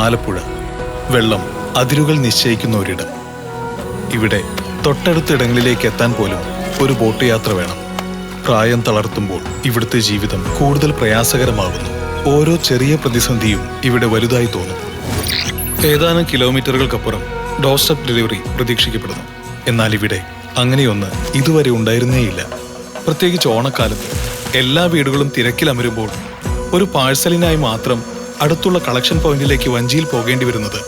ആലപ്പുഴ വെള്ളം അതിരുകൾ നിശ്ചയിക്കുന്ന ഒരിടം. ഇവിടെ തൊട്ടടുത്തിടങ്ങളിലേക്ക് എത്താൻ പോലും ഒരു ബോട്ട് യാത്ര വേണം. പ്രായം തളർത്തുമ്പോൾ ഇവിടുത്തെ ജീവിതം കൂടുതൽ പ്രയാസകരമാകുന്നു. ഓരോ ചെറിയ പ്രതിസന്ധിയും ഇവിടെ വലുതായി തോന്നും. ഏതാനും കിലോമീറ്ററുകൾക്കപ്പുറം ഡോർ സ്റ്റെപ്പ് ഡെലിവറി പ്രതീക്ഷിക്കപ്പെടുന്നു. എന്നാൽ ഇവിടെ അങ്ങനെയൊന്ന് ഇതുവരെ ഉണ്ടായിരുന്നേയില്ല. പ്രത്യേകിച്ച് ഓണക്കാലത്ത് എല്ലാ വീടുകളും തിരക്കിലമരുമ്പോൾ ഒരു പാഴ്സലിനായി മാത്രം അടുത്തുള്ള കളക്ഷൻ പോയിന്റിലേക്ക് വഞ്ചിയിൽ പോകേണ്ടി വരുന്നത്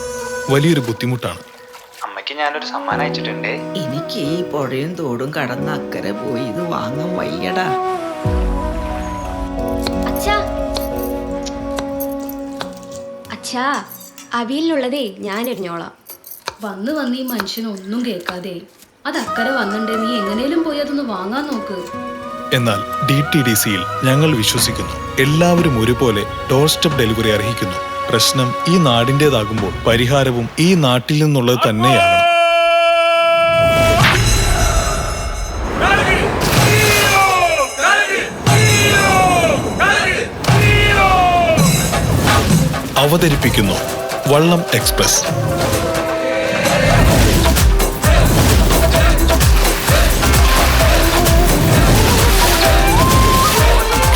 വലിയൊരു ബുദ്ധിമുട്ടാണ്. അമ്മയ്ക്ക് ഞാനൊരു സമ്മാനം അയച്ചിട്ടുണ്ട്. എനിക്ക് ഈ പുഴയും തോടും കടന്ന് അക്കരെ പോയി ഇത് വാങ്ങാൻ വയ്യടാ. അച്ഛാ, അവിയലിനുള്ളതേ ഞാൻ എറിഞ്ഞോളാം. വന്ന് ഈ മനുഷ്യനൊന്നും കേൾക്കാതെ അത് അക്കരെ വന്നിട്ട് നീ എങ്ങനെയും പോയി അതൊന്ന് വാങ്ങാൻ നോക്ക്. എന്നാൽ DTDCയിൽ ഞങ്ങൾ വിശ്വസിക്കുന്നു, എല്ലാവരും ഒരുപോലെ ഡോർ സ്റ്റെപ്പ് ഡെലിവറി അർഹിക്കുന്നു. പ്രശ്നം ഈ നാടിൻ്റെതാകുമ്പോൾ പരിഹാരവും ഈ നാട്ടിൽ നിന്നുള്ളത് തന്നെയാണ്. അവതരിപ്പിക്കുന്നു വള്ളം എക്സ്പ്രസ്.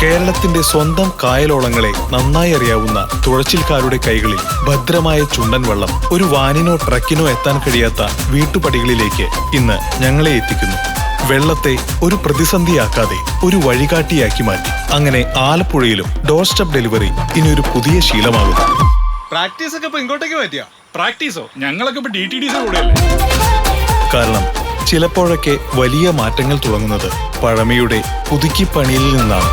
കേരളത്തിന്റെ സ്വന്തം കായലോളങ്ങളെ നന്നായി അറിയാവുന്ന തുഴച്ചിൽക്കാരുടെ കൈകളിൽ ഭദ്രമായ ചുണ്ടൻ വള്ളം ഒരു വാനിനോ ട്രക്കിനോ എത്താൻ കഴിയാത്ത വീട്ടുപടികളിലേക്ക് ഇന്ന് ഞങ്ങളെ എത്തിക്കുന്നു. വെള്ളത്തെ ഒരു പ്രതിസന്ധിയാക്കാതെ ഒരു വഴികാട്ടിയാക്കി മാറ്റി. അങ്ങനെ ആലപ്പുഴയിലും ഡോർ സ്റ്റെപ്പ് ഡെലിവറി ഇനി ഒരു പുതിയ ശീലമാകുന്നു. പ്രാക്ടീസ് ഒക്കെ ഇങ്ങോട്ടേക്ക് പറ്റിയ പ്രാക്ടീസോ? ഞങ്ങളൊക്കെ DTDC കൂടെയല്ലേ. കാരണം ചിലപ്പോഴൊക്കെ വലിയ മാറ്റങ്ങൾ തുടങ്ങുന്നത് പഴമയുടെ പുതുക്കിപ്പണിയിൽ നിന്നാണ്.